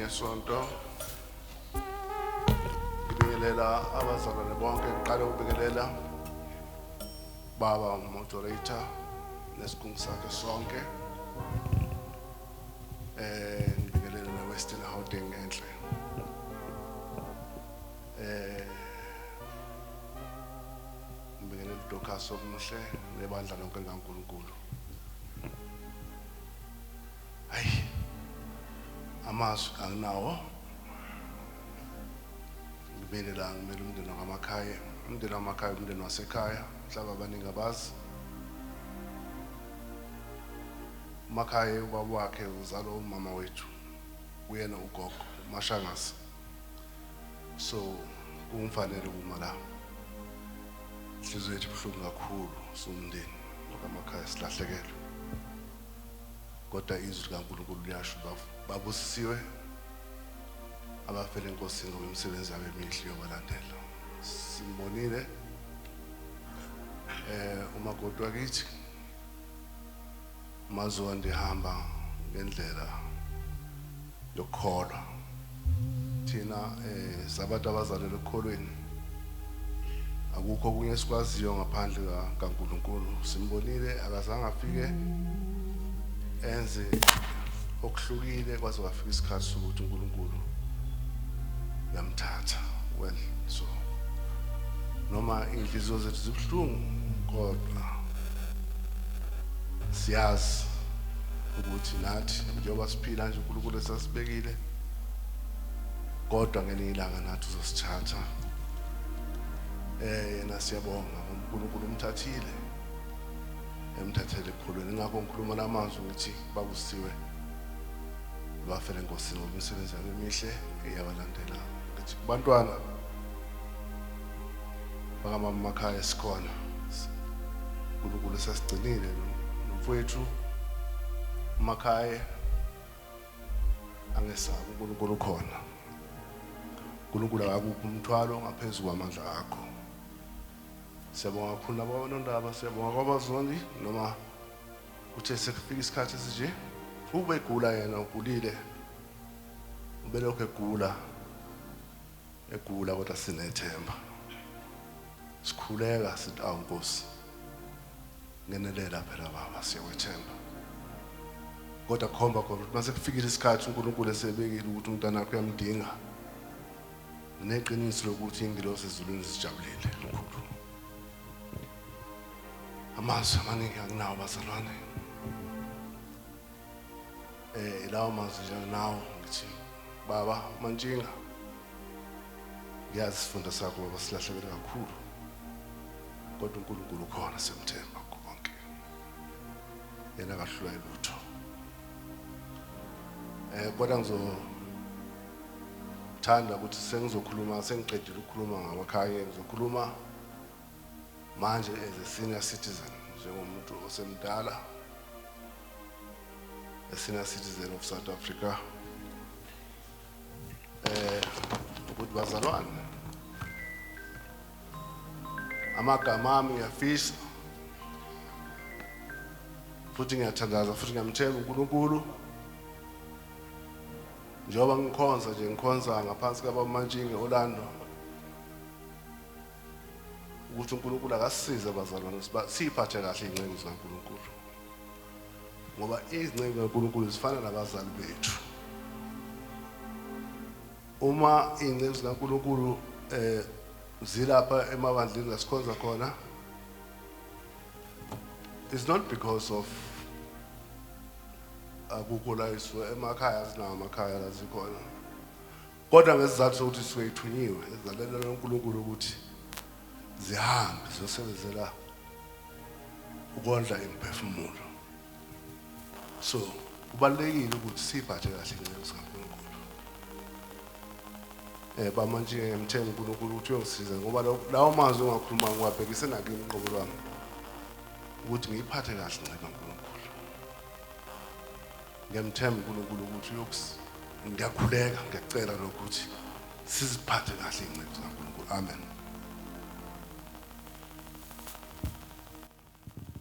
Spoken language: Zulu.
yesonto ngibingelela abazalwane bonke ngiqale ukubingelela baba moderator nesikhungo sakhe sonke ngibingelela na Western Gauteng enhle ngibingelela uDokas omuhle nebandla lonke kaNkulunkulu hayi amazwi anginawo ngibingelela ngimele umndeni wamakhaya umndeni wasekhaya mhlaba abaningi abazi uMakhaya ubaba wakhe uzalo umama wethu uyena ugogo uMashangasi so kumfanele uma la inhliziyo yethu ibuhlungu kakhulu somndeni wamakhaya silahlekelwe kodwa izwi likaNkulunkulu liyasho babusisiwe abafela enkosini ngokwemisebenzi yabo emihle yobalandela simbonile umakoti wakithi mazo ndihamba ngendlela yokukholwa thina sabantu abazalelwe ekukholweni akukho okunye sikwaziyo ngaphandle kaNkulunkulu simbonile akazange afike enze okuhlukile kwaze kwafika isikhathi sokuthi uNkulunkulu yamthatha well so noma inhliziyo zethu zibuhlungu kodwa siyazi ukuthi nathi njengoba siphila nje uNkulunkulu esasibekile kodwa ngelinye ilanga nathi uzosithatha yena siyabonga uNkulunkulu umthathile emthathele ekukholweni ngakho ngikhuluma namazwi ngithi babusiwe bafela enkosini ngokwemisebenzi yabo emihle eyabalandela ngithi kubantwana bakamamakhaya sikhona uNkulunkulu esasigcinile nomfowethu uMakhaya angesabi uNkulunkulu khona uNkulunkulu akakuphi umthwalo ngaphezulu kwamandla akho siyabonga kakhulu nabonondaba siyabonga kwabazondi noma uthe sekufika isikhathi esinje ube egula yena ugulile ubelokho egula kodwa sinethemba sikhuleka sithi awunkosi ngenelela phela baba siyawethemba kodwa khomba khona ukuthi mase kufikile isikhathi uNkulunkulu esebekile ukuthi umntana wakhe uyamdinga neqiniso lokuthi ingilosi ezulwini zijabulile lukhulu amazwi amaningi anginawo bazalwane lawo mazwi njenganawo ngithi baba Mantshinga ngiyazi isifunda sakho baba silahlekele kakhulu kodwa uNkulunkulu ukhona semthemba konke yena akahlula lutho kodwa ngizothanda ukuthi sengizokhuluma sengiqedile ukukhuluma ngamakhaya ngizokhuluma manje as a senior citizen njengomuntu osemdala a senior citizen of South Africa ukuthi bazalwane amagama ami ngiyafisa futhi ngiyathandaza futhi ngiyamthemba uNkulunkulu njengoba ngikhonza ngaphansi kaBaba Mantshinga Orlando ukuthi uNkulunkulu akasisize abazalwane siphathe kahle ingcingo zikaNkulunkulu ngoba izingcingo zikaNkulunkulu zifana nabazali bethu uma ingcingo zikaNkulunkulu zilapha emabandleni lasikhonza khona it's not because of akukho la iswe emakhaya sinawo amakhaya la zikhona kodwa ngesizathu sokuthi siwethunyiwe ezalela uNkulunkulu ukuthi zihambe zosebenzela ukondla imphefumulo so kubalekile ukuthi siphathe kahle ingcingo zikaNkulunkulu baMantshinga ngiyamthemba uNkulunkulu ukuthi uyongisiza ngoba lawo mazwi ongakhuluma ngiwabhekise nakini inqobo lwami ukuthi ngiyiphathe kahle ingcingo kaNkulunkulu ngiyamthemba uNkulunkulu ukuthi ngiyakhuleka ngiyacela lokuthi siziphathe kahle ingcingo zikaNkulunkulu amen